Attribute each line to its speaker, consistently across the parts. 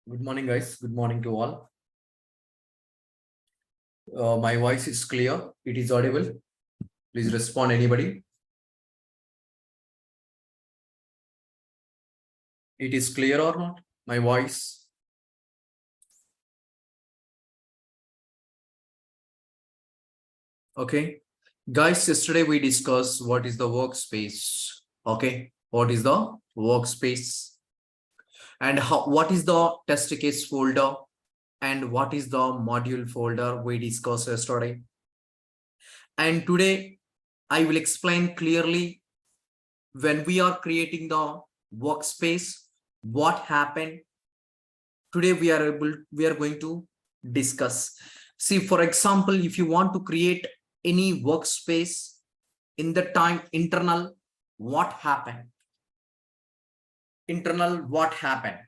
Speaker 1: Good morning, guys. Good morning to all. My voice is clear. It is audible. Please respond, anybody. It is clear or not? My voice. Okay. Guys, yesterday we discussed what is the workspace. Okay. What is the workspace? And what is the test case folder? And what is the module folder we discussed yesterday? And today I will explain clearly when we are creating the workspace, what happened. Today we are going to discuss. See, for example, if you want to create any workspace in the time internal, what happened? Internal, what happened?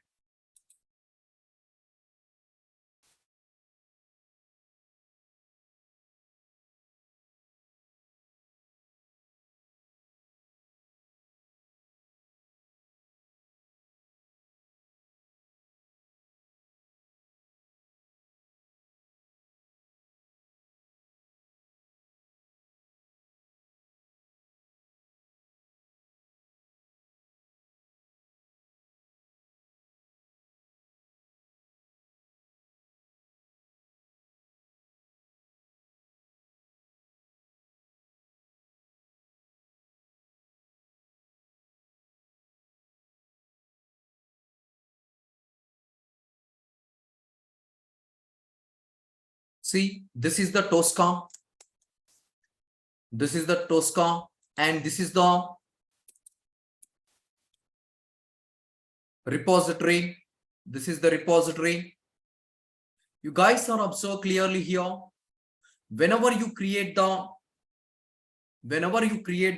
Speaker 1: See, this is the Tosca. This is the Tosca, and this is the repository. This is the repository. You guys are observe clearly here. Whenever you create the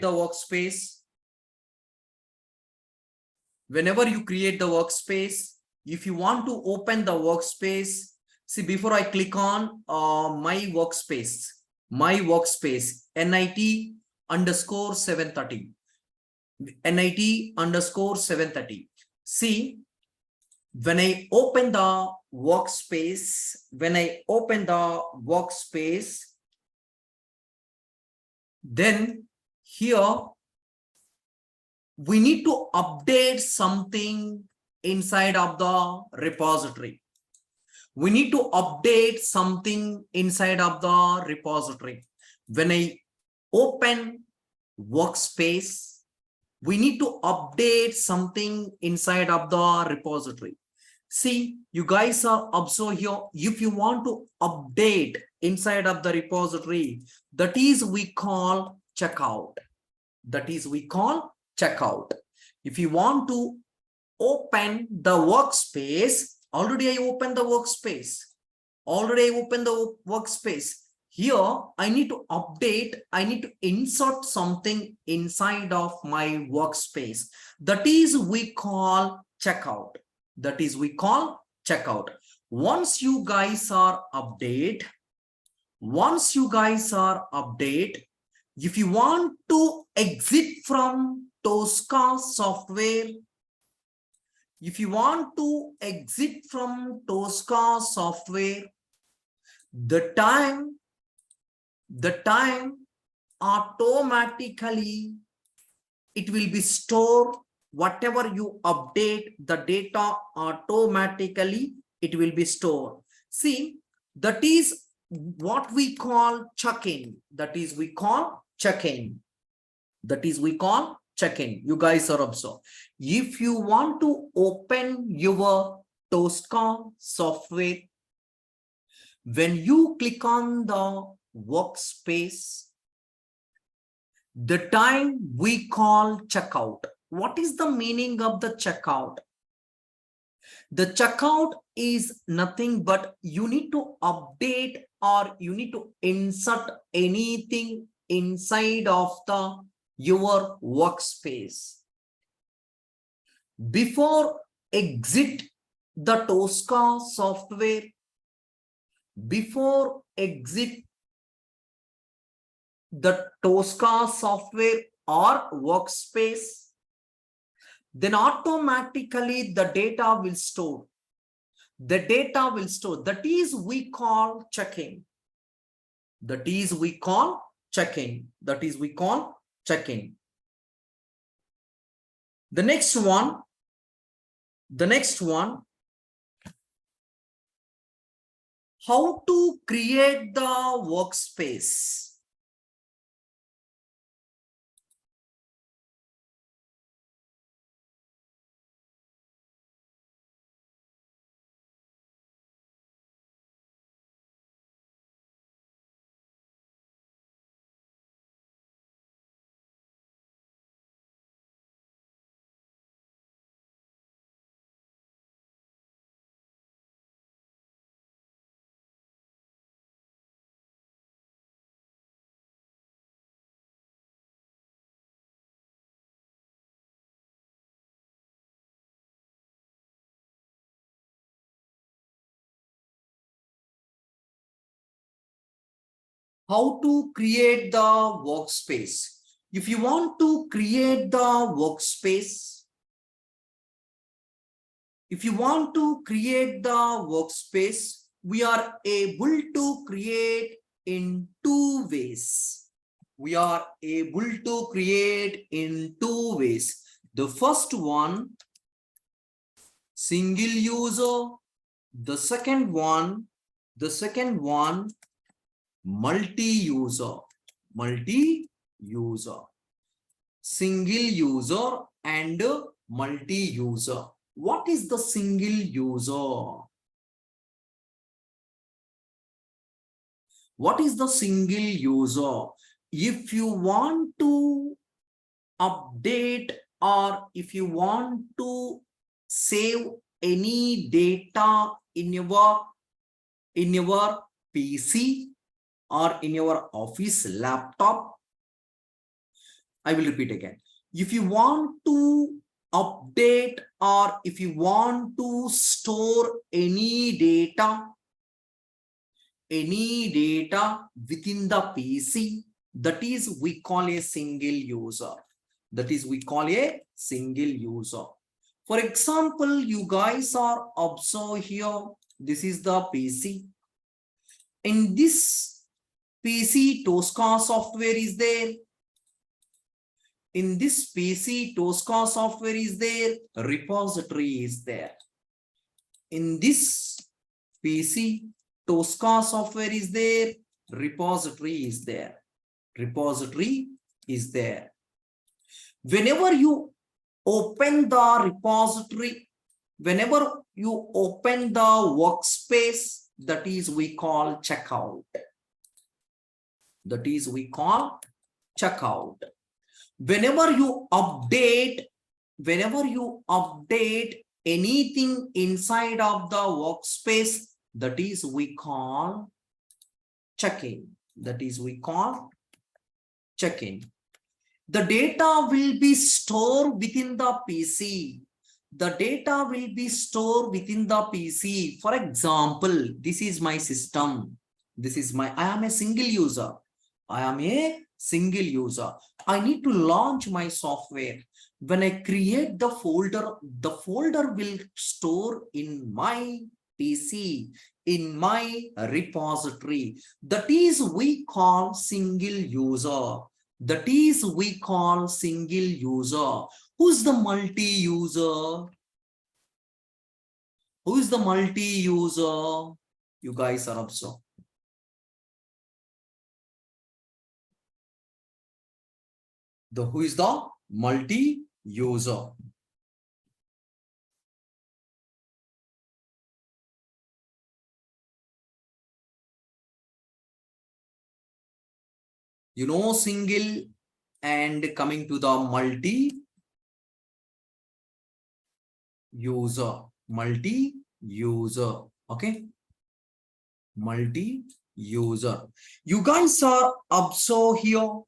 Speaker 1: workspace, if you want to open the workspace, see, before I click on my workspace, NIT underscore 730, NIT underscore 730. See, when I open the workspace, then here we need to update something inside of the repository. We need to update something inside of the repository. When I open workspace, we need to update something inside of the repository. See, you guys are observe here. If you want to update inside of the repository, that is we call checkout. If you want to open the workspace, already I opened the workspace. Here I need to update, I need to insert something inside of my workspace. That is we call checkout. Once you guys are update, if you want to exit from Tosca software, the time automatically it will be stored. Whatever you update, the data automatically it will be stored. See, that is what we call check-in. You guys are observed. If you want to open your Tosca software, when you click on the workspace, the time we call checkout. What is the meaning of the checkout? The checkout is nothing but you need to update or you need to insert anything inside of your workspace. Before exit the Tosca software, or workspace, then automatically the data will store. The data will store. That is we call checking. That is we call checking. That is we call checking. The next one. How to create the workspace. How to create the workspace. If you want to create the workspace, we are able to create in two ways. The first one, single user. The second one, multi-user. Single user and multi-user. What is the single user? What is the single user? If you want to update or if you want to save any data in your PC or in your office laptop, I will repeat again. If you want to update or if you want to store any data within the PC, that is we call a single user. For example, you guys are observe here, this is the PC. In this PC, Tosca software is there. In this PC, Tosca software is there. Repository is there. In this PC, Tosca software is there. Repository is there. Whenever you open the repository, whenever you open the workspace, that is we call checkout. Whenever you update anything inside of the workspace, that is we call checking. The data will be stored within the PC. For example, this is my system. I am a single user. I need to launch my software. When I create the folder will store in my PC, in my repository. That is we call single user. Who's the multi-user? You guys are observed. Who is the multi-user? You know, single and coming to the multi-user. Okay. Multi-user. You guys are observed here.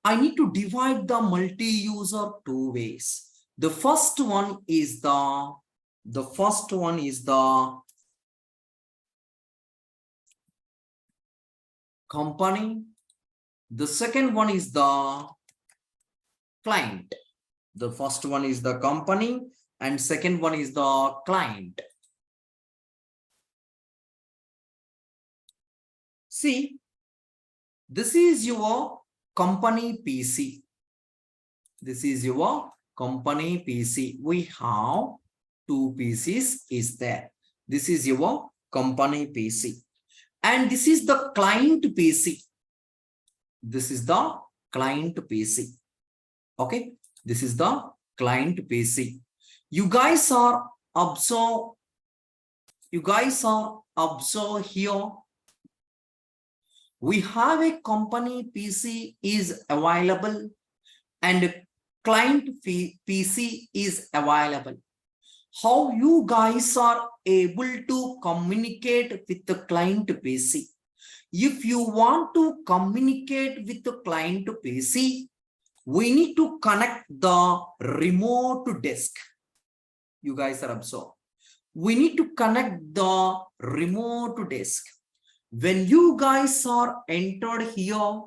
Speaker 1: I need to divide the multi-user two ways. The first one is the company. The second one is the client. The first one is the company and second one is the client. See, this is your company PC. This is your company PC. We have two PCs is there. This is your company PC. And this is the client PC. This is the client PC. Okay. This is the client PC. You guys are observe here. We have a company PC is available and client PC is available. How you guys are able to communicate with the client PC? If you want to communicate with the client PC, we need to connect the remote desk. You guys are observed. We need to connect the remote desk. When you guys are entered here,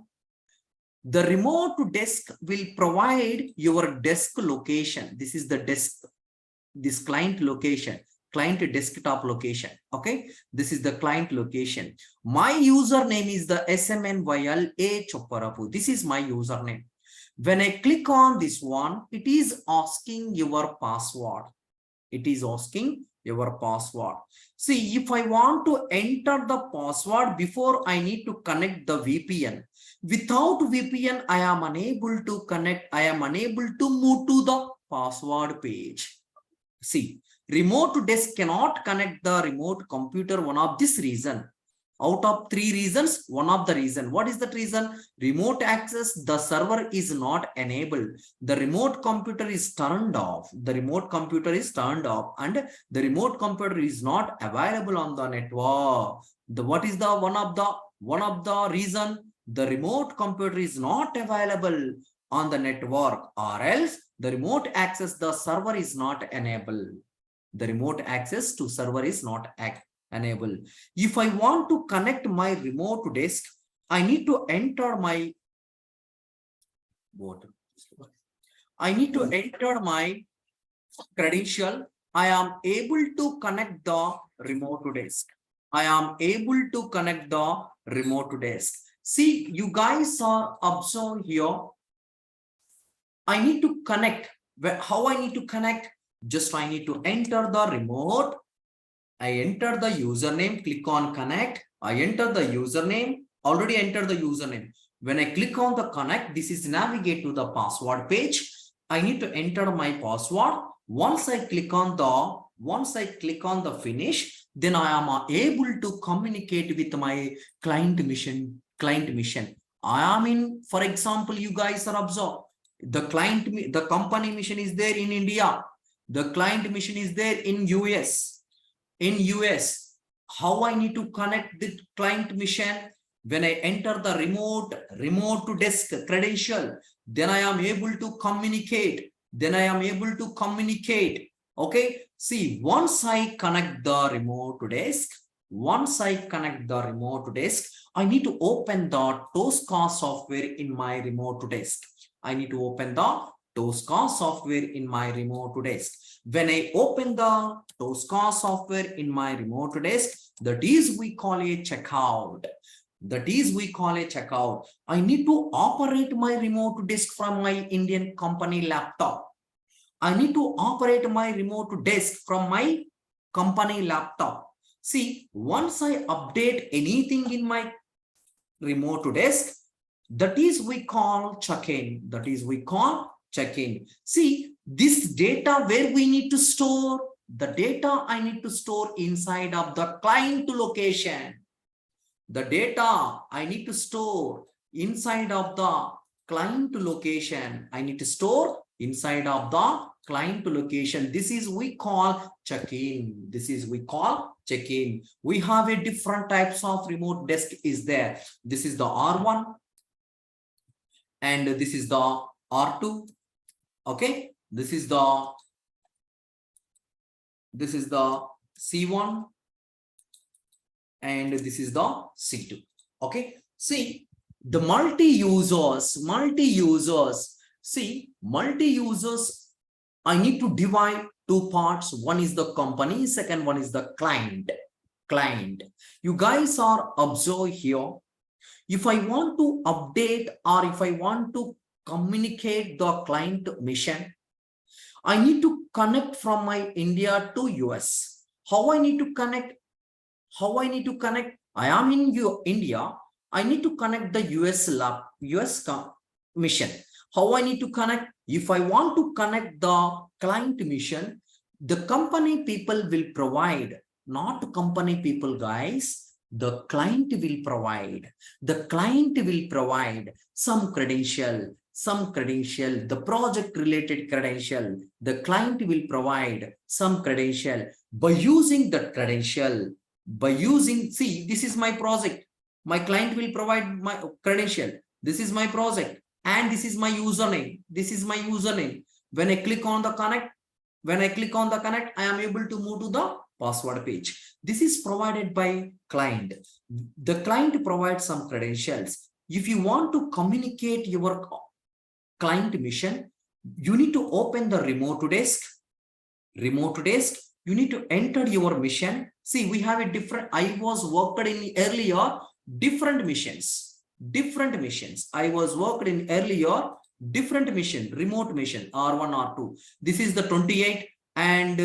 Speaker 1: the remote desk will provide your desk location. This is the desk, this client location, client desktop location. Okay, this is the client location. My username is the SMNYLA Chopparapu. This is my username. When I click on this one, it is asking your password. It is asking your password. See, if I want to enter the password before I need to connect the VPN. Without VPN, I am unable to connect. I am unable to move to the password page. See, remote desk cannot connect the remote computer. One of this reason. Out of three reasons, one of the reason. What is that reason? Remote access, the server is not enabled. The remote computer is turned off. The remote computer is turned off and the remote computer is not available on the network. What is the one of the reason? The remote computer is not available on the network, or else the remote access, the server is not enabled. The remote access to server is not enable. If I want to connect my remote desk, I need to enter my credential. I am able to connect the remote desk. I am able to connect the remote desk. See, you guys are observed here. I need to connect. How I need to connect? Just I need to enter the remote. I enter the username, click on connect. I enter the username, already entered the username. When I click on the connect, this is navigate to the password page. I need to enter my password. Once I click on the finish, then I am able to communicate with my client mission. I am in, for example, you guys are observed. The company mission is there in India. The client mission is there in US. In US, how I need to connect the client mission? When I enter the remote desk credential, then I am able to communicate. Okay. See, once I connect the remote desk, I need to open the Tosca software in my remote desk. When I open the Tosca software in my remote desk, that is we call a checkout. I need to operate my remote desk from my Indian company laptop. See, once I update anything in my remote desk, that is we call check-in. See, this data where we need to store, the data I need to store inside of the client location. The data I need to store inside of the client location. This is we call check-in. We have a different types of remote desk is there. This is the R1 and this is the R2. Okay, this is the C1 and this is the C2. Okay, see the multi-users. I need to divide two parts. One is the company, second one is the client. You guys are observed here. If I want to update or if I want to communicate the client mission, I need to connect from my India to US. How I need to connect? How I need to connect? I am in India. I need to connect the US lab, US mission. How I need to connect? If I want to connect the client mission, the company people will provide, not company people, guys. The client will provide. The client will provide some credential, the project related credential. The client will provide some credential. By using that credential, see, this is my project. My client will provide my credential. This is my project. And this is my username. This is my username. When I click on the connect, I am able to move to the password page. This is provided by client. The client provides some credentials. If you want to communicate your client mission, you need to open the remote desk. You need to enter your mission. See, we have a different, I was worked in earlier different missions. I was worked in earlier different mission, remote mission, R1, R2. This is the 28 and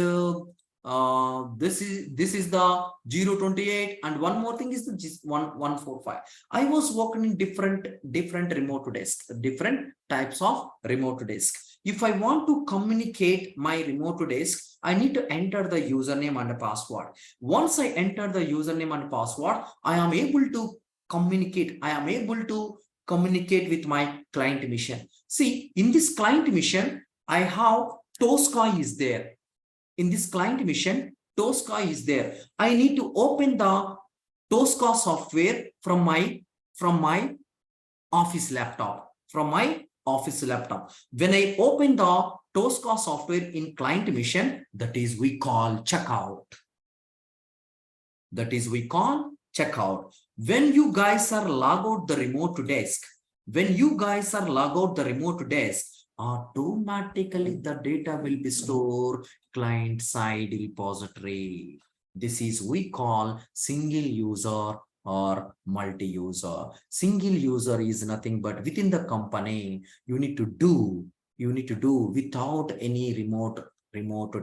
Speaker 1: this is the 028 and one more thing is the 145. I was working in different remote desk, different types of remote desk. If I want to communicate my remote desk, I need to enter the username and password. Once I enter the username and password, I am able to communicate. I am able to communicate with my client mission. See, in this client mission, I have Tosca is there. In this client mission, Tosca is there. I need to open the Tosca software from my office laptop. When I open the Tosca software in client mission, that is we call checkout. When you guys are log out the remote desk, automatically the data will be stored client side repository. This is we call single user or multi-user. Single user is nothing but within the company you need to do without any remote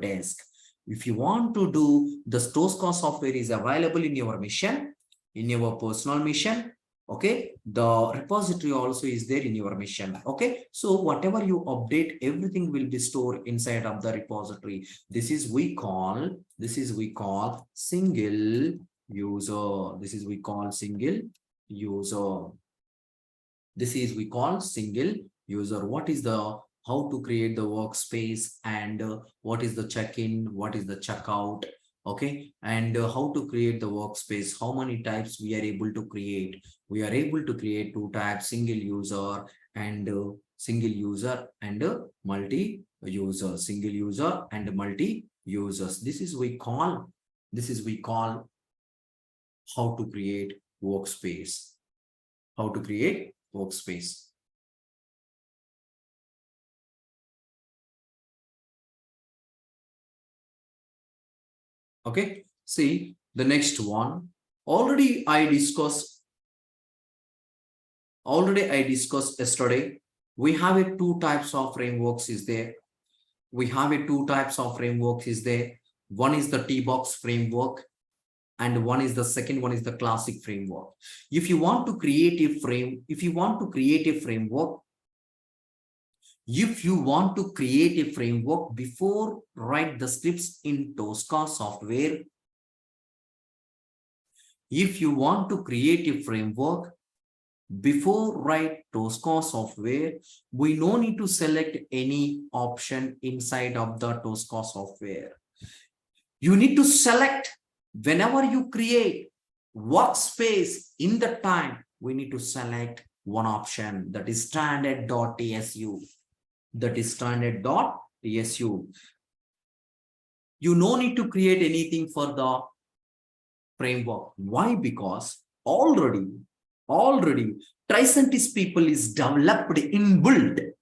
Speaker 1: desk. If you want to do, the Tosca software is available in your mission, in your personal mission. Okay, the repository also is there in your mission. Okay, so whatever you update, everything will be stored inside of the repository. This is we call single user. This is we call single user. What is the, how to create the workspace, and what is the check-in, what is the checkout, okay, and how to create the workspace, how many types we are able to create. We are able to create 2 types, single user and multi-user, single user and multi-users. This is we call how to create workspace. Okay, see the next one. Already I discussed yesterday. We have a 2 types of frameworks is there. One is the T-box framework and second one is the classic framework. If you want to create a framework, before write the scripts in Tosca software, we no need to select any option inside of the Tosca software. You need to select, whenever you create workspace in the time, we need to select one option, that is standard.tsu. You no need to create anything for the framework. Why? Because already Tricentis people is developed inbuilt.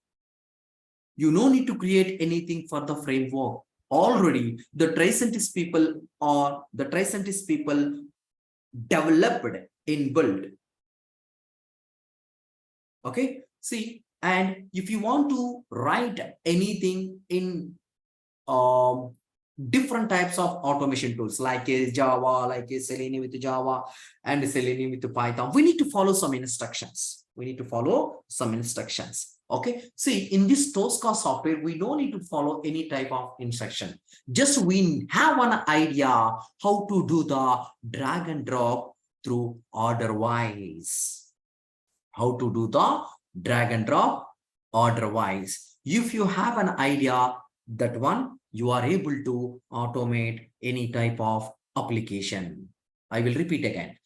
Speaker 1: You no need to create anything for the framework. Already the Tricentis people developed inbuilt. Okay, see, and if you want to write anything in different types of automation tools like a Java, like a Selenium with Java and Selenium with Python, we need to follow some instructions. We need to follow some instructions. Okay, see, in this Tosca software, we don't need to follow any type of instruction. Just we have an idea how to do the drag and drop through order wise. How to do the drag and drop order wise. If you have an idea, that one, you are able to automate any type of application. I will repeat again.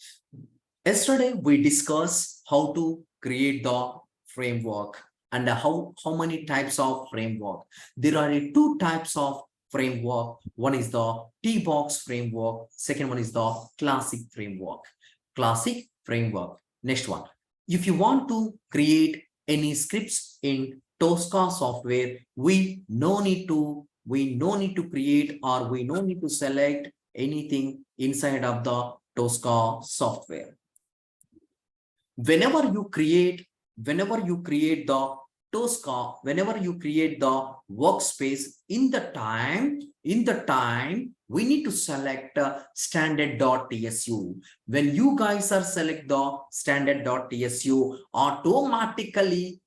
Speaker 1: Yesterday, we discussed how to create the framework and how many types of framework. There are two types of framework. One is the T-box framework. Second one is the classic framework. Classic framework. Next one. If you want to create any scripts in Tosca software, we no need to create or we no need to select anything inside of the Tosca software. Whenever you create the Tosca, whenever you create the workspace, in the time, we need to select standard.tsu. When you guys are select the standard.tsu, automatically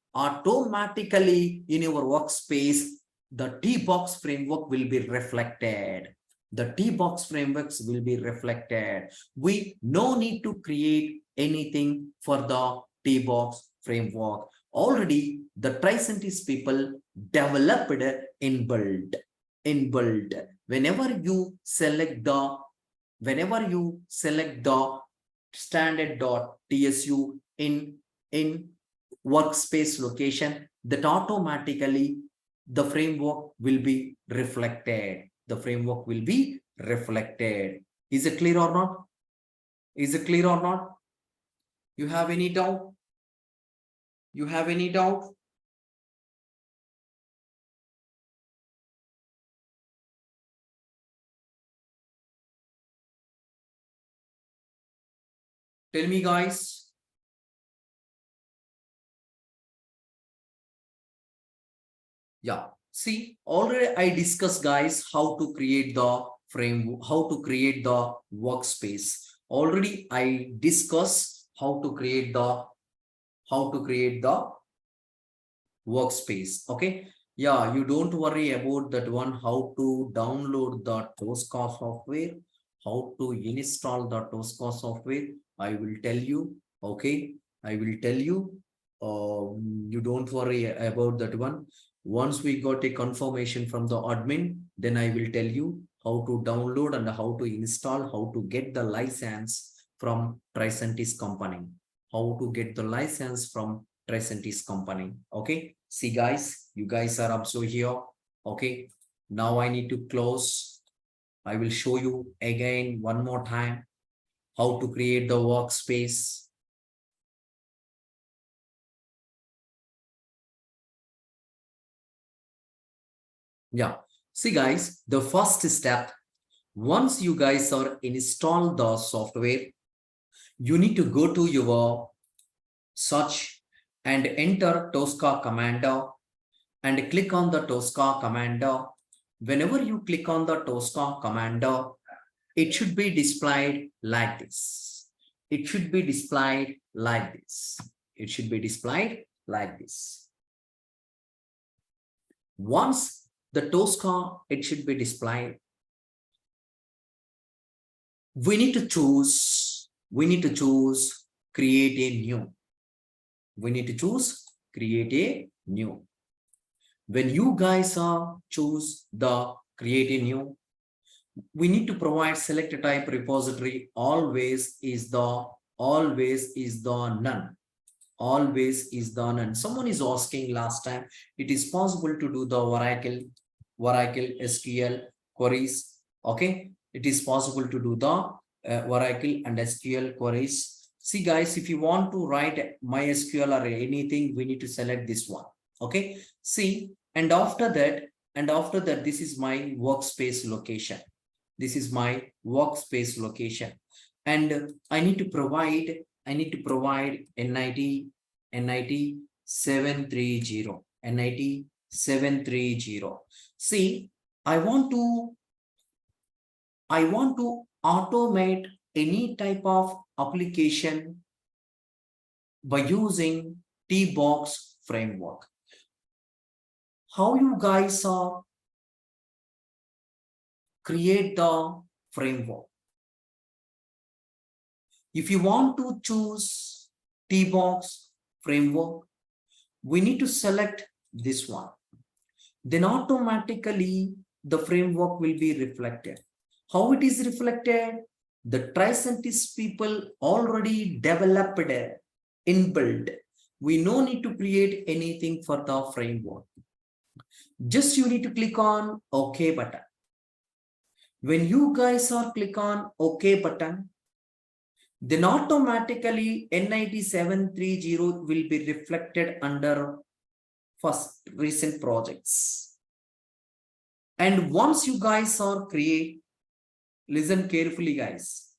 Speaker 1: in your workspace, the T-box framework will be reflected. The T-box frameworks will be reflected. We no need to create anything for the T-box framework. Already the Tricentis people developed inbuilt. Whenever you select the standard.tsu in workspace location, that automatically the framework will be reflected. The framework will be reflected. Is it clear or not? Is it clear or not? You have any doubt? You have any doubt? Tell me, guys. Yeah. See, already I discussed, guys, how to create the frame, how to create the workspace. Already I discussed how to create the workspace. Okay. Yeah, you don't worry about that one, how to download the Tosca software, how to install the Tosca software. I will tell you. Okay. I will tell you. You don't worry about that one. Once we got a confirmation from the admin, then I will tell you how to download and how to install, how to get the license from Tricentis company. How to get the license from Tricentis company. Okay. See, guys, you guys are also here. Okay. Now I need to close. I will show you again one more time how to create the workspace. Yeah. See, guys, the first step, once you guys are install the software, you need to go to your search and enter Tosca commander and click on the Tosca commander. Whenever you click on the Tosca commander, it should be displayed like this. It should be displayed like this. It should be displayed like this. Once the Tosca, it should be displayed. We need to choose create a new. We need to choose create a new. When you guys choose the create a new, we need to provide select type repository. Always is the none. Always is the none. Someone is asking last time, it is possible to do the Oracle SQL queries. Okay, it is possible to do the Oracle and SQL queries. See, guys, if you want to write MySQL or anything, we need to select this one. Okay, see, and after that, this is my workspace location. This is my workspace location, and I need to provide NID NIT 730. NIT 730. See, I want to automate any type of application by using T-box framework. How you guys create the framework? If you want to choose T-box framework, we need to select this one. Then automatically the framework will be reflected. How it is reflected? The Tricentis people already developed inbuilt. We no need to create anything for the framework. Just you need to click on OK button. When you guys are click on OK button, then automatically NIT 730 will be reflected under first recent projects. And once you guys are create, listen carefully guys,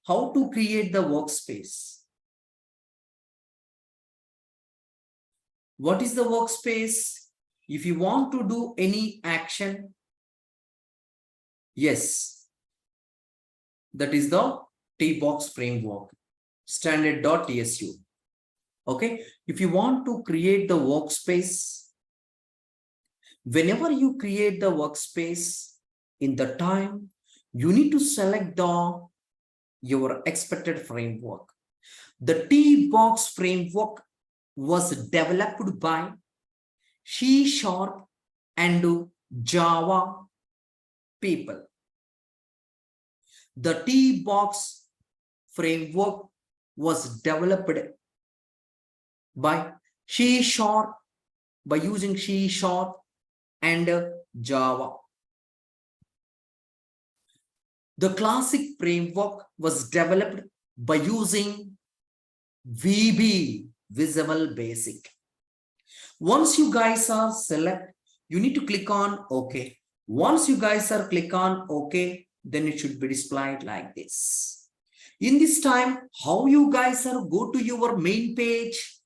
Speaker 1: how to create the workspace. What is the workspace? If you want to do any action, yes, that is the T-box framework, standard.tsu. Okay, if you want to create the workspace, whenever you create the workspace in the time, you need to select your expected framework. The T-box framework was developed by C# and Java people. The T-box framework was developed by C#, by using C# and Java. The classic framework was developed by using VB, Visual Basic. Once you guys are select, you need to click on OK. Once you guys are click on OK, then it should be displayed like this. In this time, how you guys are go to your main page,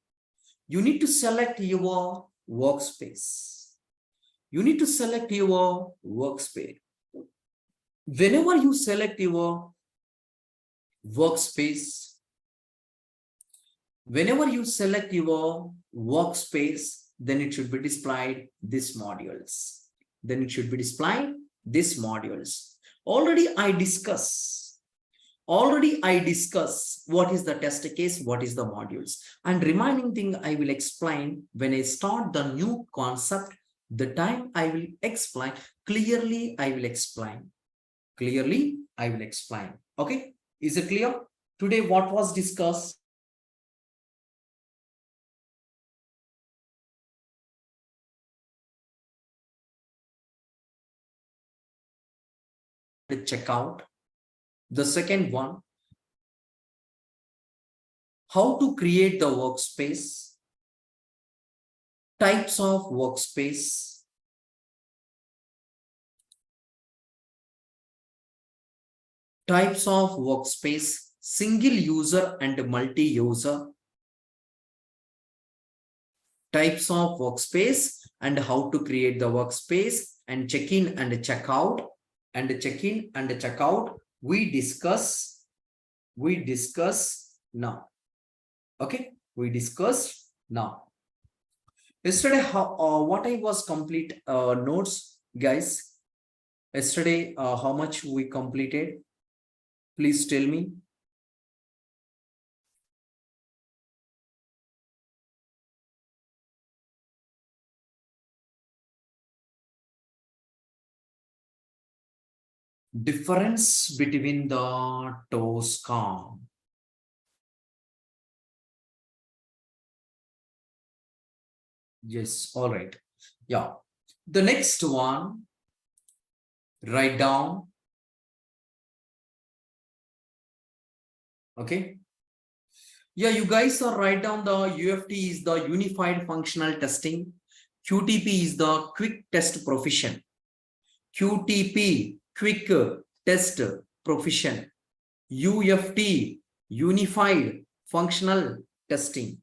Speaker 1: you need to select your workspace. You need to select your workspace. Whenever you select your workspace, then it should be displayed this modules. Already I discuss what is the test case, what is the modules. And remaining thing I will explain when I start the new concept. The time I will explain, clearly I will explain. Okay, is it clear? Today what was discussed? The checkout. The second one, how to create the workspace, types of workspace, single user and multi-user, types of workspace and how to create the workspace, and check-in and check-out, we discuss now. Okay, we discussed now. Yesterday, what I was complete notes, guys. Yesterday, how much we completed? Please tell me. Difference between the Tosca. Yes, all right. Yeah. The next one, write down. Okay. Yeah, you guys are write down the UFT is the Unified Functional Testing. QTP is the Quick Test Proficient. QTP, Quick Test Proficient. UFT, Unified Functional Testing.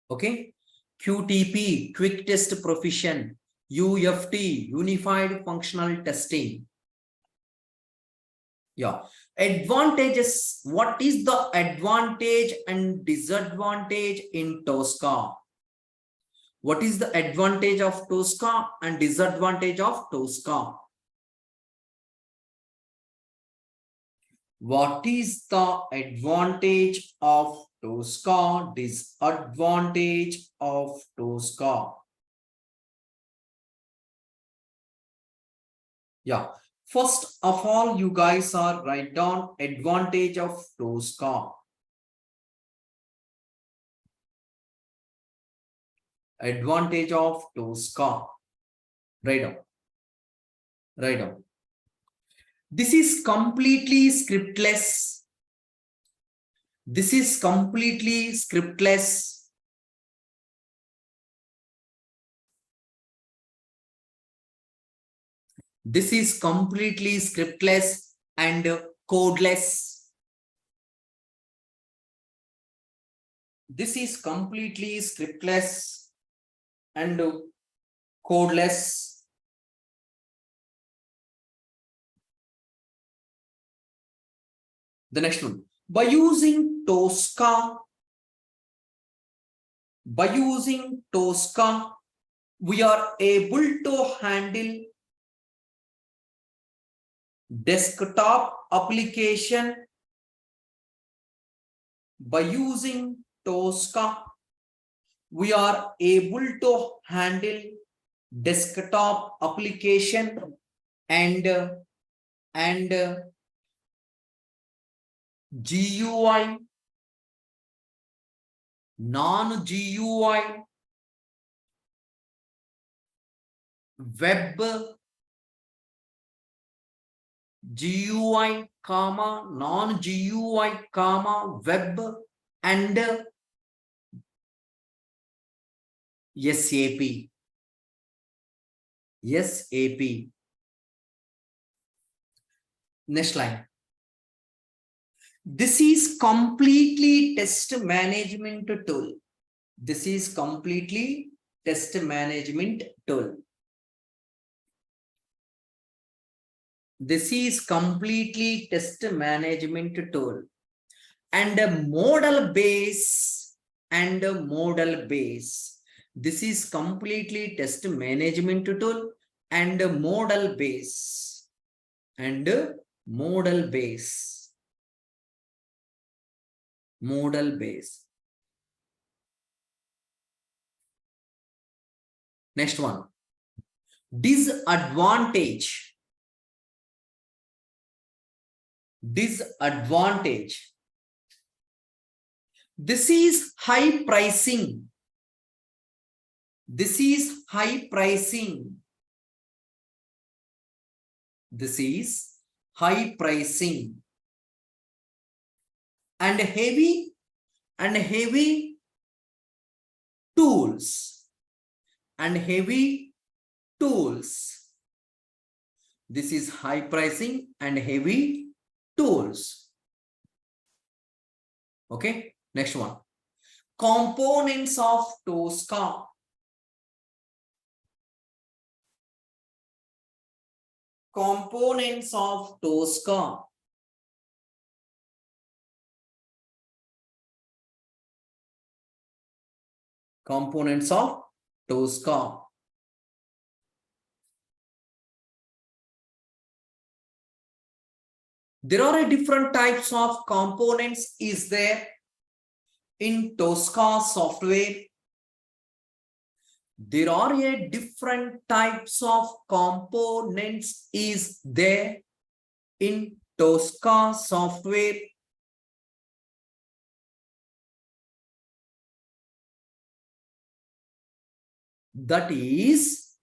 Speaker 1: Okay. QTP, quick test proficient. UFT, unified functional testing. Yeah. Advantages. What is the advantage and disadvantage in Tosca? What is the advantage of Tosca and disadvantage of Tosca? What is the advantage of Tosca? Disadvantage of Tosca? Yeah. First of all, you guys are write down advantage of Tosca. Advantage of Tosca. Write down. Write down. This is completely scriptless. This is completely scriptless. This is completely scriptless and codeless. This is completely scriptless and codeless. The next one. By using Tosca, we are able to handle desktop application. By using Tosca, we are able to handle desktop application and GUI, non-GUI, web, GUI, comma, non-GUI, comma, web, and SAP. SAP. Next line. This is completely test management tool. This is completely test management tool. This is completely test management tool. And a model base and a model base. This is completely test management tool and a model base and a model base. Model base. Next one. Disadvantage. Disadvantage. This is high pricing. This is high pricing. This is high pricing. And heavy tools. And heavy tools. This is high pricing and heavy tools. Okay, next one. Components of Tosca. Components of Tosca. Components of Tosca. There are different types of components is there in Tosca software. There are different types of components is there in Tosca software. That is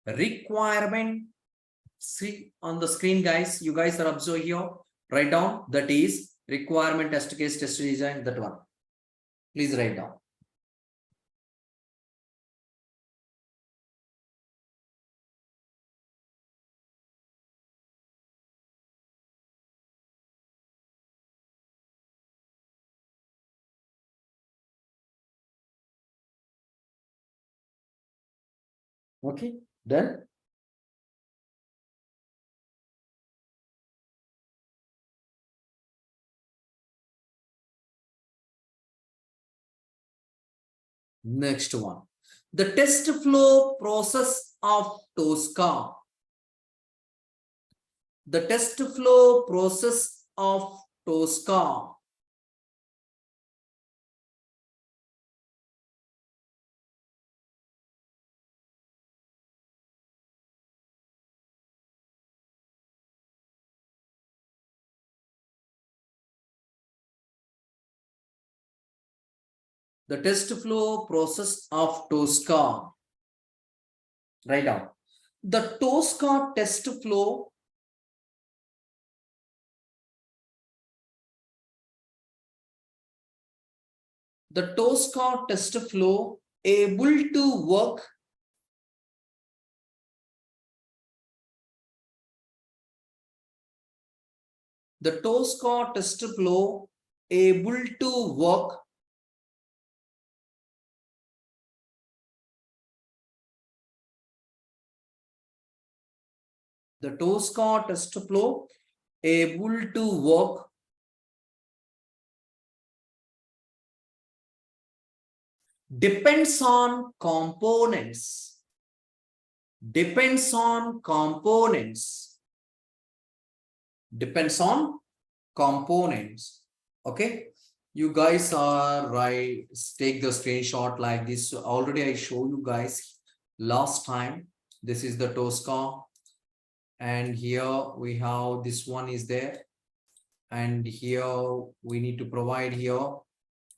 Speaker 1: requirement. See on the screen, guys. You guys are observing here. Write down. That is requirement test case test design. That one. Please write down. Okay, done. Next one, the test flow process of Tosca. The test flow process of Tosca. The test flow process of Tosca. Write down. The Tosca test flow able to work the Tosca test flow able to work the Tosca test flow able to work depends on components. Depends on components. Depends on components. Okay, you guys are right. Take the screenshot like this. So already I show you guys last time. This is the Tosca, and here we have this one is there, and here we need to provide here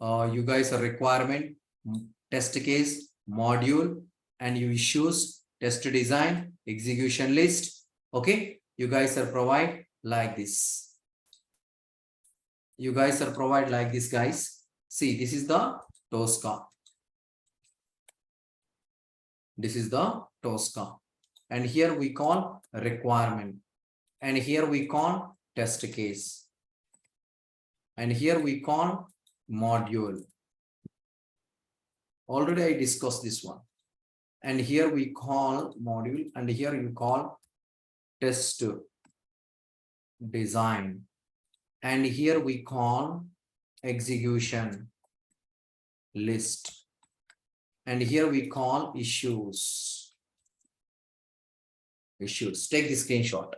Speaker 1: you guys a requirement, test case, module, and you issues, test design, execution list. Okay, you guys are provide like this. You guys are provide like this, guys. See, this is the Tosca. This is the Tosca, and here we call requirement, and here we call test case, and here we call module. Already I discussed this one, and here we call module, and here you call test design, and here we call execution list, and here we call issues. Take the screenshot.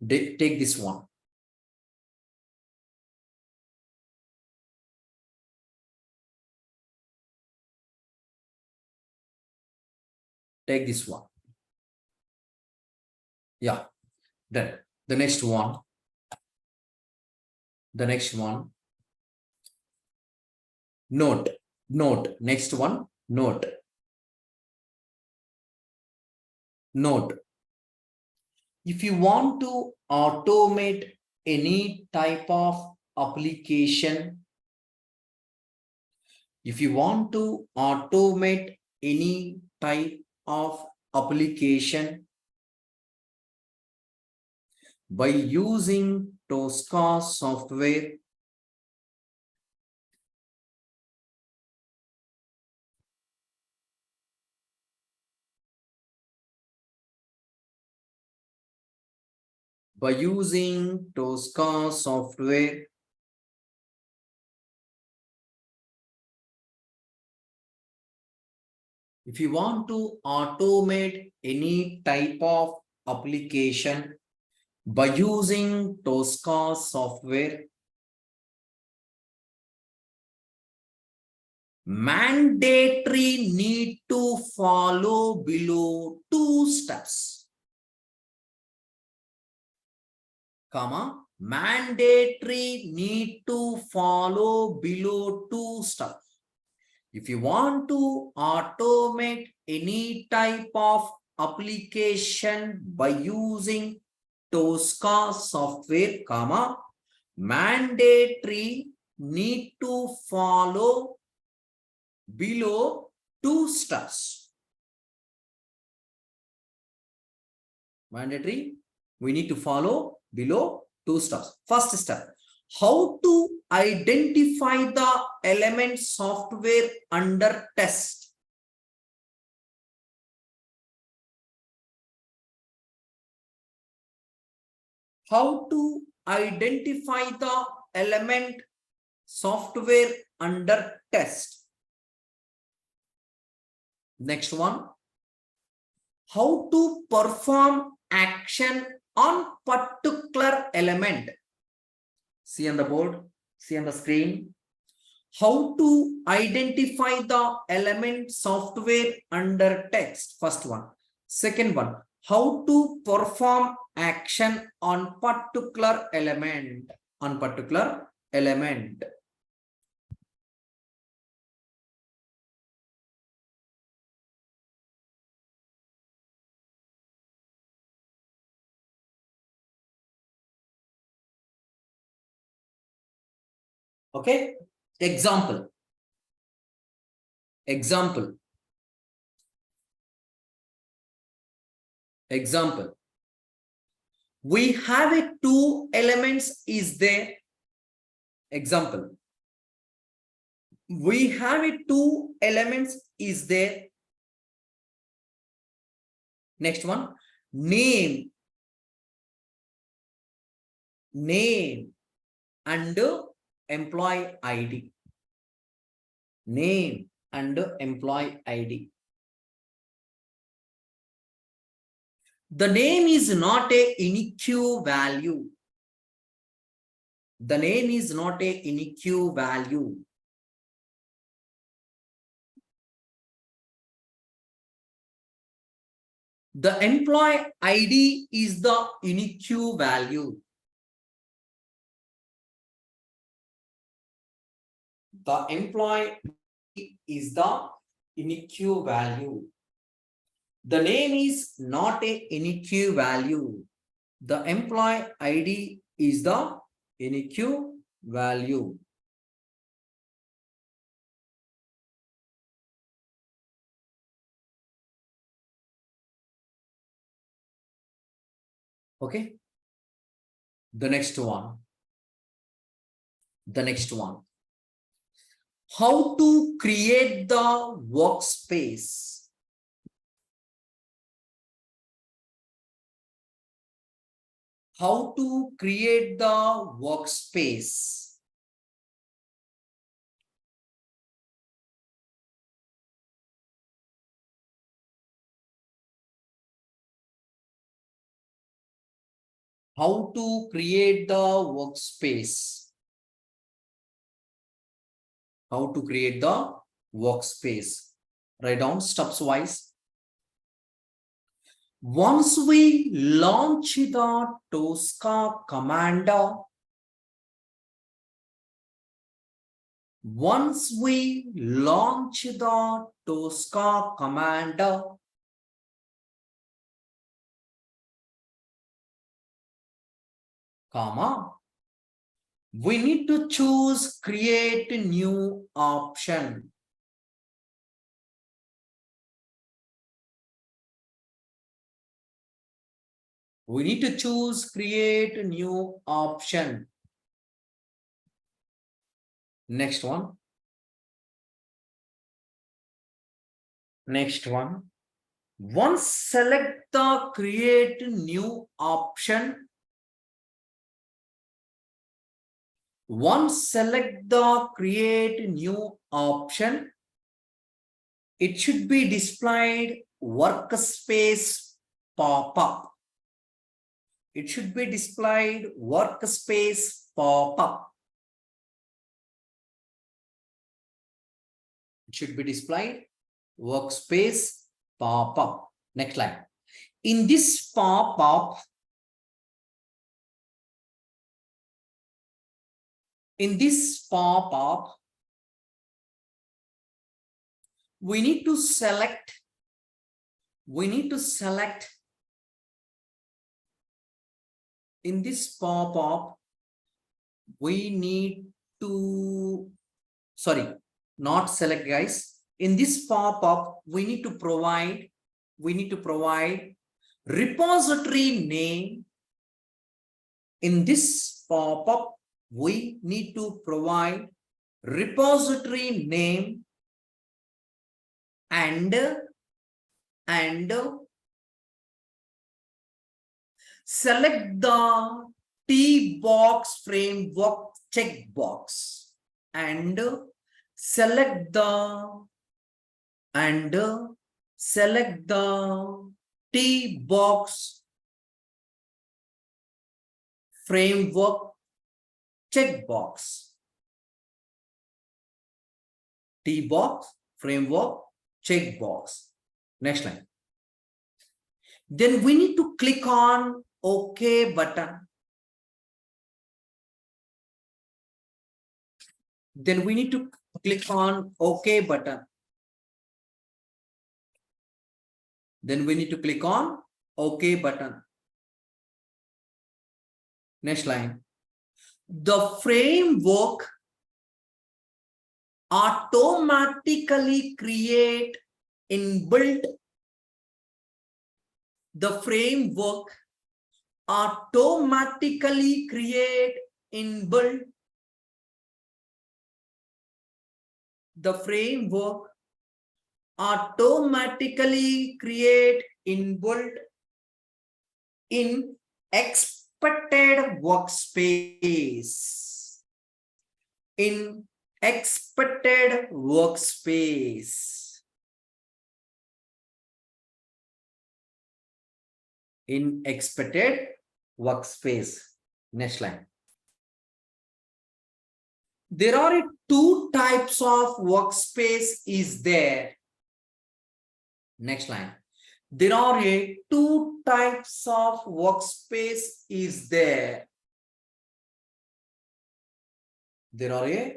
Speaker 1: Take this one. Take this one. Yeah, then the next one. The next one. Note. Next one. Note. If you want to automate any type of application, if you want to automate any type of application by using Tosca software, if you want to automate any type of application by using Tosca software, mandatory need to follow below 2 steps, comma, mandatory need to follow below 2 steps. If you want to automate any type of application by using Tosca software, comma, mandatory need to follow below 2 steps. Mandatory, we need to follow below 2 steps. First step, how to identify the element software under test. How to identify the element software under test. Next one, how to perform action on particular element. See on the board, see on the screen. How to identify the element software under text. First one. Second one, how to perform action on particular element. On particular element. Okay. Example. Example. Example. We have a two elements is there. Example. We have a two elements is there. Next one. Name. Name and employee ID. Name and employee ID. The name is not a unique value. The name is not a unique value. The employee ID is the unique value. The employee is the unique value. The name is not a unique value. The employee ID is the unique value. Okay. The next one. The next one. How to create the workspace. How to create the workspace. How to create the workspace. How to create the workspace. Write down steps wise. Once we launch the Tosca command, once we launch the Tosca command, comma, we need to choose create new option. We need to choose create new option. Next one. Next one. Once select the create new option. Once select the create new option, it should be displayed workspace pop-up. It should be displayed workspace pop-up. It should be displayed workspace pop-up. Next line. In this pop-up, we need to select in this pop-up, we need to, sorry, not select guys. In this pop-up, we need to provide repository name. In this pop-up, we need to provide repository name and select the T box framework checkbox and select the T box framework checkbox. T box framework checkbox. Next line. Then we need to click on OK button. Then we need to click on OK button. Then we need to click on OK button. Next line. The framework automatically create inbuilt. The framework automatically create inbuilt. The framework automatically create inbuilt in expected workspace. In expected workspace. In expected workspace. Next line. There are two types of workspace is there. Next line. There are two types of workspace is there. There are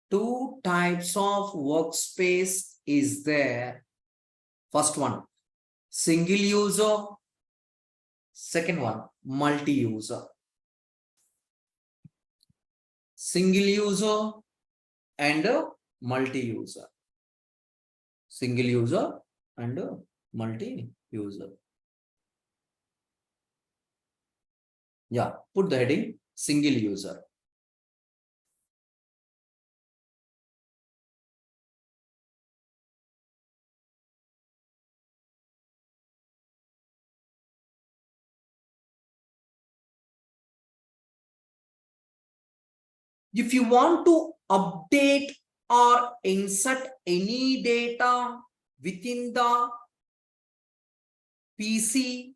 Speaker 1: two types of workspace is there. First one, single user. Second one, multi-user. Single user and multi-user. Single user and multi-user. Yeah, put the heading single user. If you want to update or insert any data within the PC,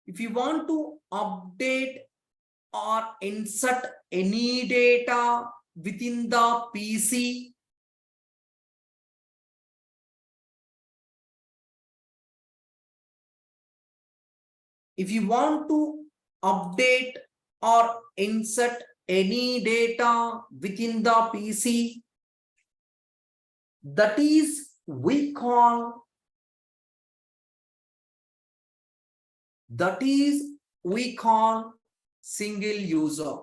Speaker 1: if you want to update or insert any data within the PC, if you want to update or insert any data within the PC, that is we call single user.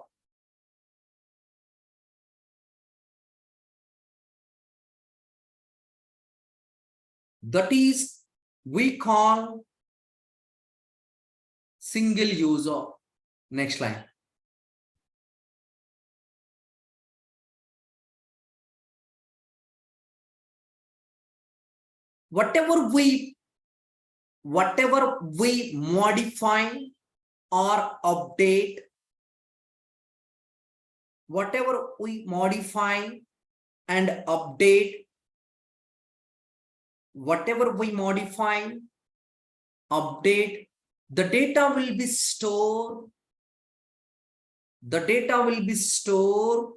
Speaker 1: That is we call single user. Next line. Whatever we modify or update, whatever we modify and update, whatever we modify, update, the data will be stored. The data will be stored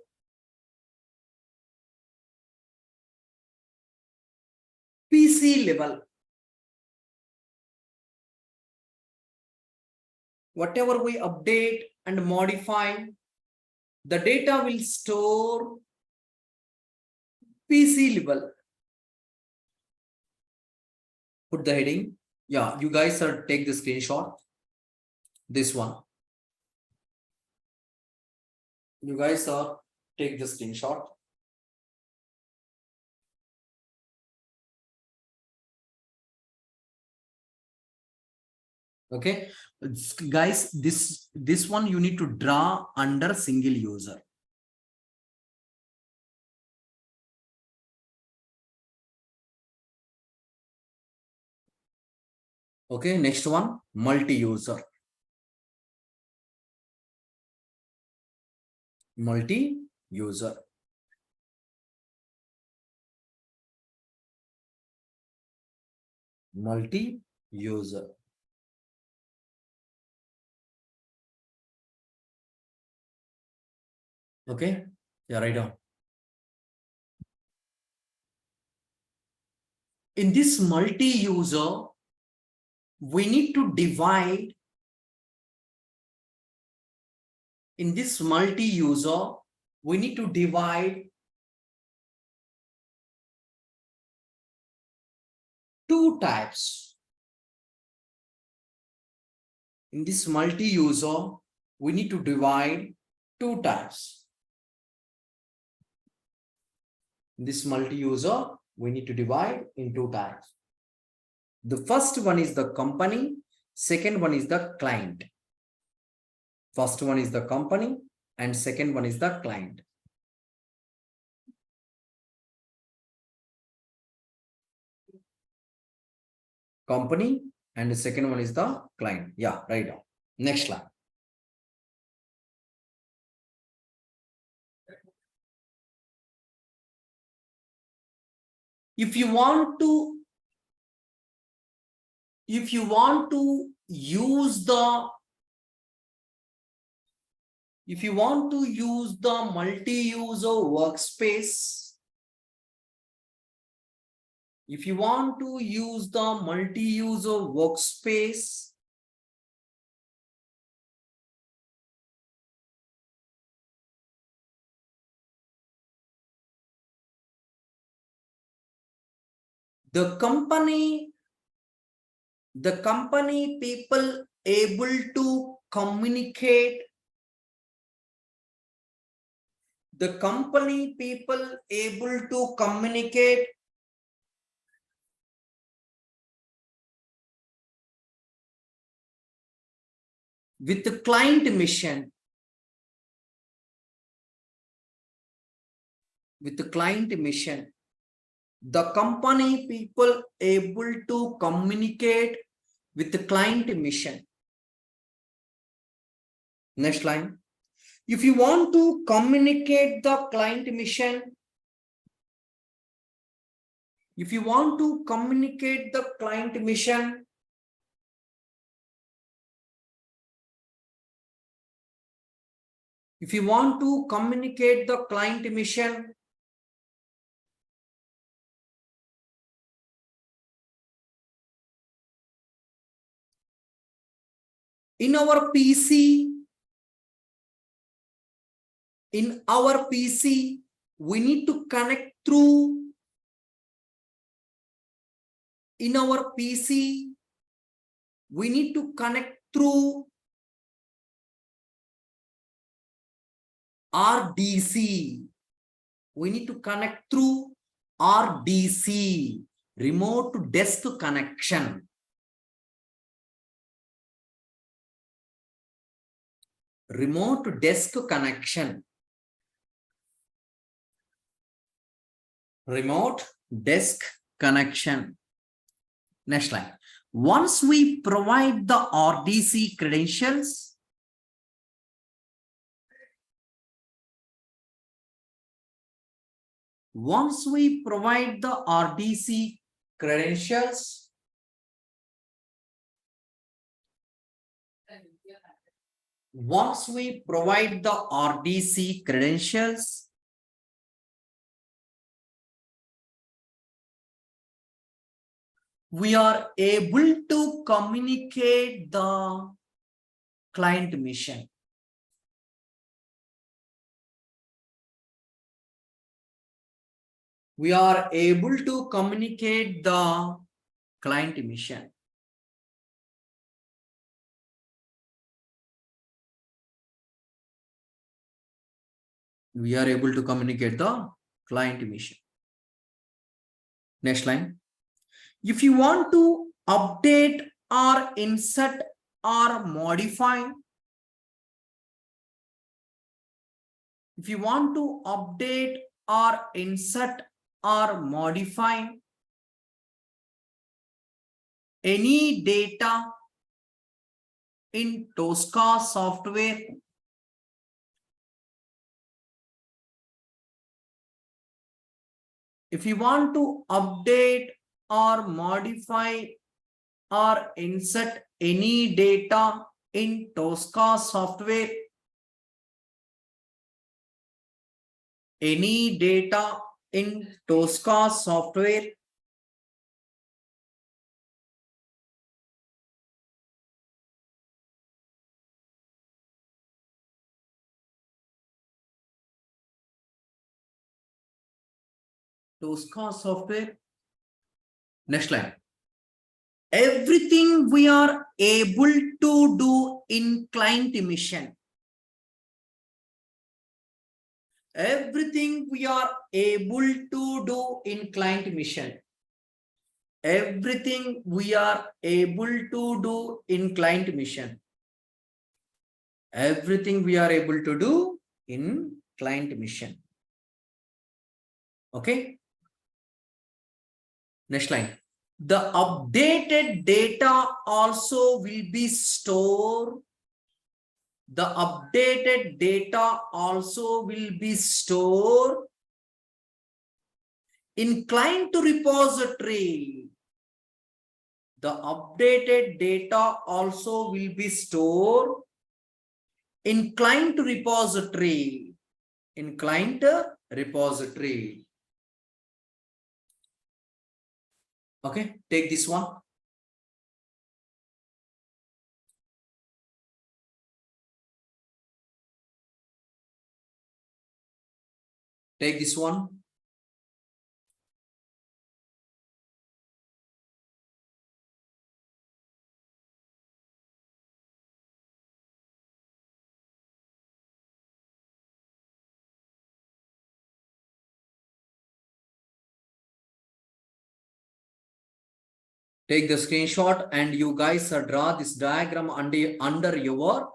Speaker 1: PC level. Whatever we update and modify, the data will store PC level. Put the heading. Yeah, you guys are take the screenshot. This one. You guys are take the screenshot. Okay, guys, this one you need to draw under single user. Okay, next one, multi-user. Multi-user. Multi-user. Okay, yeah, write down. In this multi-user, we need to divide. In this multi-user, we need to divide two types. In this multi-user, we need to divide two types. In this multi-user, we need to divide in two types. The first one is the company, second one is the client. First one is the company and second one is the client. Company and the second one is the client. Yeah, right now. Next line. If you want to use the multi-user workspace, if you want to use the multi-user workspace, the company people able to communicate, the company people able to communicate with the client mission, with the client mission. The company people able to communicate with the client mission. Next line. If you want to communicate the client mission, if you want to communicate the client mission, if you want to communicate the client mission, in our PC, we need to connect through, in our PC, we need to connect through RDC. We need to connect through RDC, remote desk connection. Remote desk connection. Remote desk connection. Next line. Once we provide the RDC credentials, once we provide the RDC credentials, once we provide the RDC credentials, we are able to communicate the client mission. We are able to communicate the client mission. We are able to communicate the client mission. Next line. If you want to update or insert or modify, if you want to update or insert or modify any data in Tosca software? If you want to update or modify or insert any data in Tosca software, any data in Tosca software, Tosca software. Next line. Everything we are able to do in client mission. Everything we are able to do in client mission. Everything we are able to do in client mission. Everything we are able to do in client mission. Okay. Next line. The updated data also will be stored. The updated data also will be stored in client repository. The updated data also will be stored in client repository. In client repository. Okay, take this one. Take this one. Take the screenshot and you guys draw this diagram under your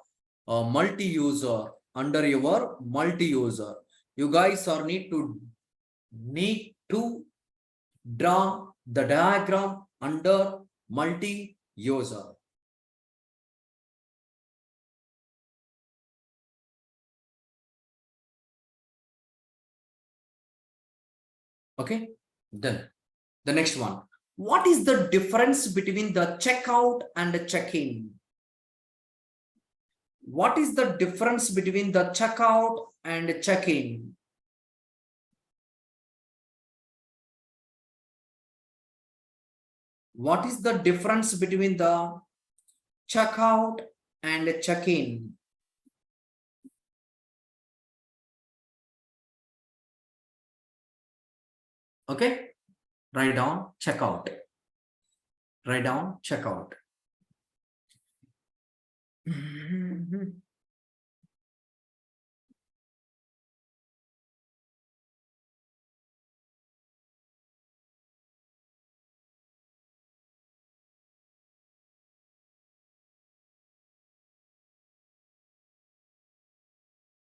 Speaker 1: multi-user. Under your multi-user. You guys are need to draw the diagram under multi-user. Okay, then the next one. What is the difference between the checkout and the check-in? What is the difference between the checkout and check-in? What is the difference between the checkout and check-in? Okay, write down checkout. Write down checkout.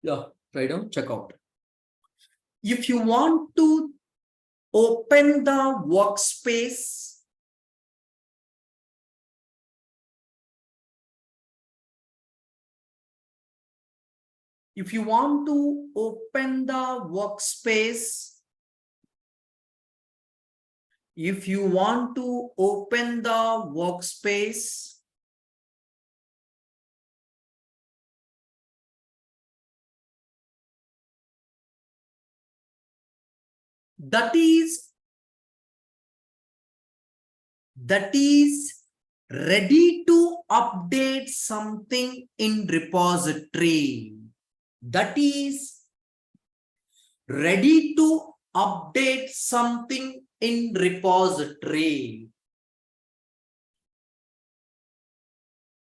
Speaker 1: Yeah, write down checkout. If you want to open the workspace, if you want to open the workspace, if you want to open the workspace, that is ready to update something in repository. That is ready to update something in repository.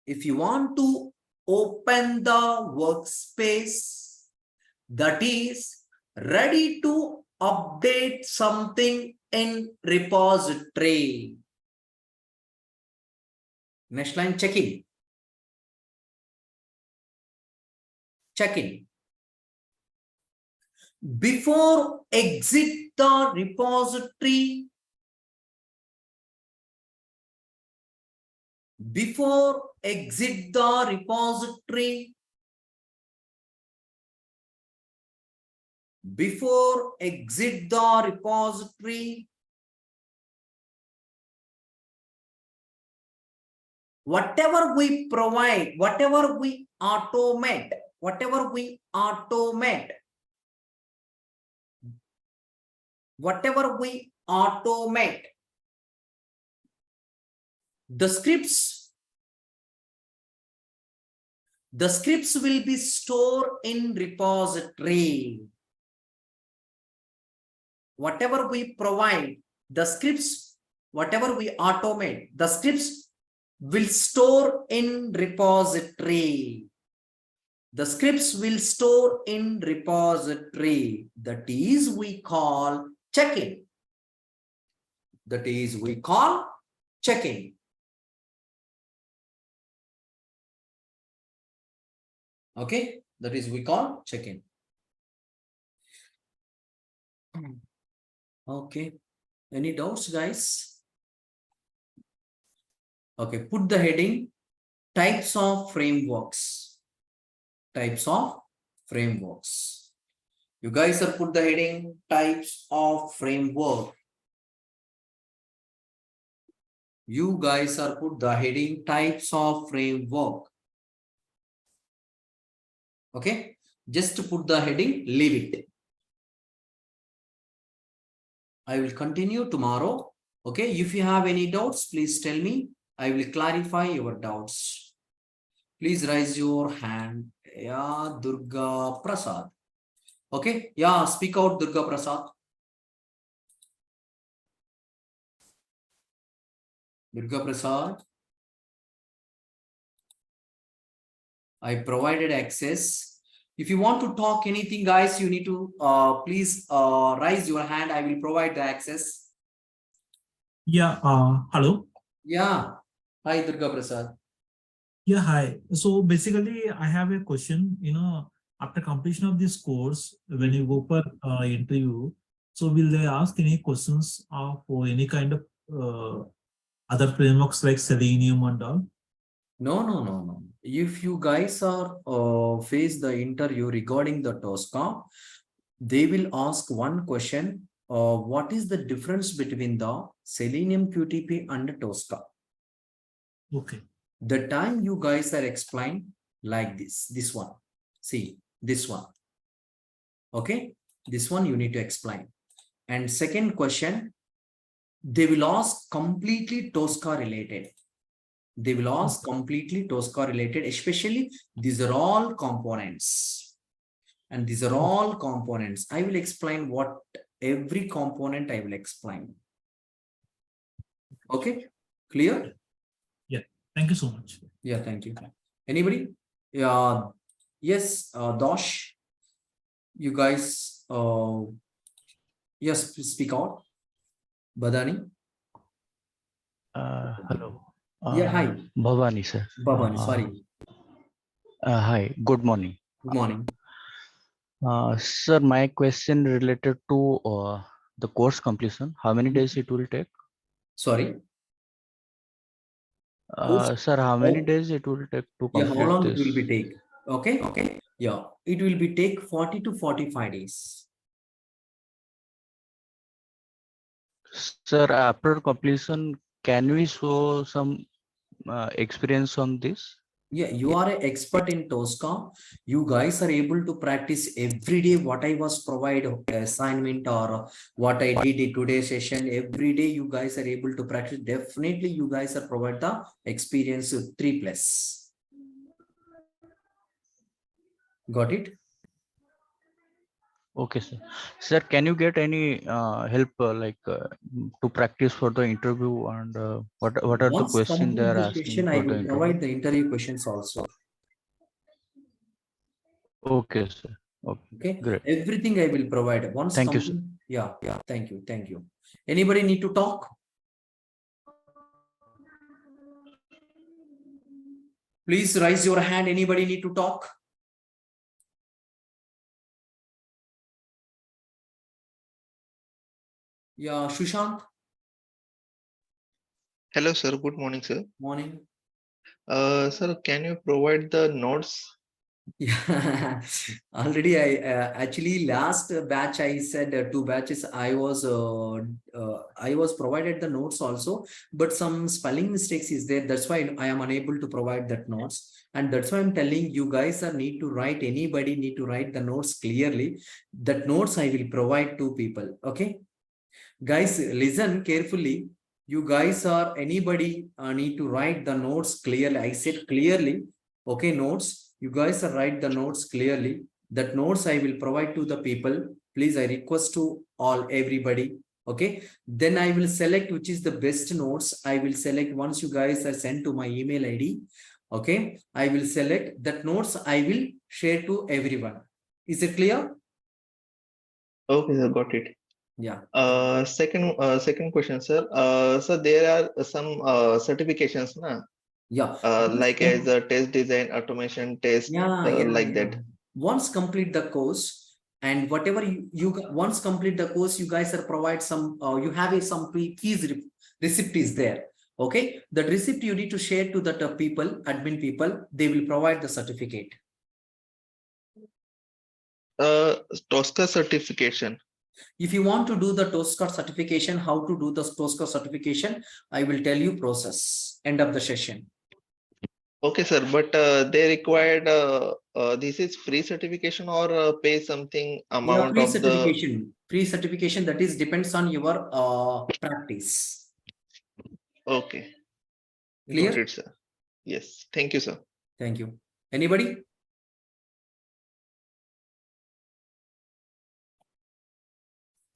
Speaker 1: If you want to open the workspace, that is ready to update something in repository. Next line, check-in. Check-in. Before exit the repository, Before exit the repository, before exit the repository, whatever we provide, whatever we automate, whatever we automate, whatever we automate, the scripts will be stored in repository. Whatever we provide, the scripts, whatever we automate, the scripts will store in repository. The scripts will store in repository. That is we call check-in. That is we call check-in. Okay, that is we call check-in. Okay, any doubts, guys? Okay, put the heading types of frameworks. Types of frameworks. You guys are put the heading types of framework. You guys are put the heading types of framework. Okay, just to put the heading, leave it. I will continue tomorrow. Okay, if you have any doubts, please tell me. I will clarify your doubts. Please raise your hand. Yeah, Durga Prasad. Okay, yeah, speak out, Durga Prasad. Durga Prasad. I provided access. If you want to talk anything, guys, you need to please raise your hand. I will provide the access.
Speaker 2: Yeah, hello.
Speaker 1: Yeah. Hi, Durga Prasad.
Speaker 2: Yeah, hi. So basically, I have a question. After completion of this course, when you go for interview, so will they ask any questions for any kind of other frameworks like Selenium and all?
Speaker 1: No. If you guys are face the interview regarding the Tosca, they will ask one question. What is the difference between the Selenium QTP and Tosca?
Speaker 2: Okay.
Speaker 1: The time you guys are explained like this one. See, this one. Okay, this one you need to explain. And second question, they will ask completely Tosca related. They will ask completely Tosca related, especially these are all components. And these are all components. I will explain what every component I will explain. Okay, clear?
Speaker 2: Yeah, thank you so much.
Speaker 1: Yeah, thank you. Anybody? Yeah, yes, Dosh, you guys, yes, speak out. Badani.
Speaker 3: Hello.
Speaker 1: Yeah, hi.
Speaker 3: Bhavani, sir.
Speaker 1: Babani, sorry.
Speaker 3: Hi, good morning.
Speaker 1: Good morning.
Speaker 3: Sir, my question related to the course completion. How many days it will take?
Speaker 1: Sorry. Course.
Speaker 3: Sir, how many
Speaker 1: Oh,
Speaker 3: days it will take to
Speaker 1: yeah, how
Speaker 3: complete
Speaker 1: long it
Speaker 3: this?
Speaker 1: will be take? Okay. Yeah, it will be take 40 to 45 days.
Speaker 3: Sir, after completion, can we show some experience on this?
Speaker 1: Yeah, you are an expert in Tosca. You guys are able to practice every day what I was provide assignment or what I did in today's session. Every day you guys are able to practice. Definitely you guys are provide the experience 3+. Got it?
Speaker 3: Okay, sir. Sir, can you get any help to practice for the interview and what are the
Speaker 1: Once
Speaker 3: questions they
Speaker 1: complete
Speaker 3: are
Speaker 1: the
Speaker 3: asking
Speaker 1: session, I
Speaker 3: for the
Speaker 1: will
Speaker 3: interview?
Speaker 1: provide the interview questions also.
Speaker 3: Okay, sir.
Speaker 1: Okay,
Speaker 3: Great.
Speaker 1: everything I will provide. Once
Speaker 3: Thank you, sir.
Speaker 1: Yeah. Thank you. Anybody need to talk? Please raise your hand. Anybody need to talk? Yeah, Shushant.
Speaker 4: Hello, sir. Good morning, sir.
Speaker 1: Morning.
Speaker 4: Sir, can you provide the notes?
Speaker 1: Yeah, already I actually last batch I said 2 batches I was provided the notes also, but some spelling mistakes is there. That's why I am unable to provide that notes, and that's why I'm telling you guys are need to write. Anybody need to write the notes clearly. That notes I will provide to people. Okay, guys, listen carefully. You guys are anybody need to write the notes clearly. I said clearly. Okay, notes. You guys are write the notes clearly. That notes I will provide to the people. Please, I request to all everybody. Okay, then I will select which is the best notes. I will select once you guys are sent to my email ID. Okay, I will select that notes. I will share to everyone. Is it clear?
Speaker 4: Okay, sir, got it.
Speaker 1: Yeah.
Speaker 4: Second question, sir. So there are some certifications, na?
Speaker 1: Yeah.
Speaker 4: Like as a test design, automation test, like
Speaker 1: Yeah.
Speaker 4: that.
Speaker 1: Once complete the course, and whatever once complete the course, you guys are provide some. You have some fees receipt is there. Okay, that receipt you need to share to the people, admin people. They will provide the certificate.
Speaker 4: Tosca certification.
Speaker 1: If you want to do the Tosca certification, how to do the Tosca certification, I will tell you process. End of the session.
Speaker 4: Okay, sir, but they required this is free certification or pay something
Speaker 1: Yeah,
Speaker 4: amount of the.
Speaker 1: Free certification that is depends on your practice.
Speaker 4: Okay, got
Speaker 1: Clear?
Speaker 4: it, sir. Yes, thank you, sir.
Speaker 1: Thank you. Anybody?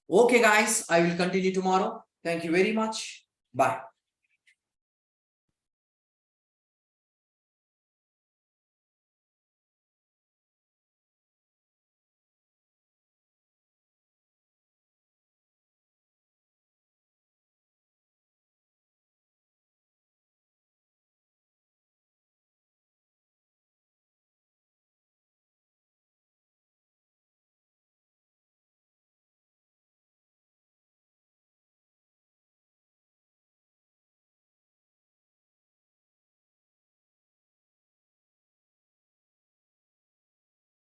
Speaker 1: Okay, guys, I will continue tomorrow. Thank you very much. Bye.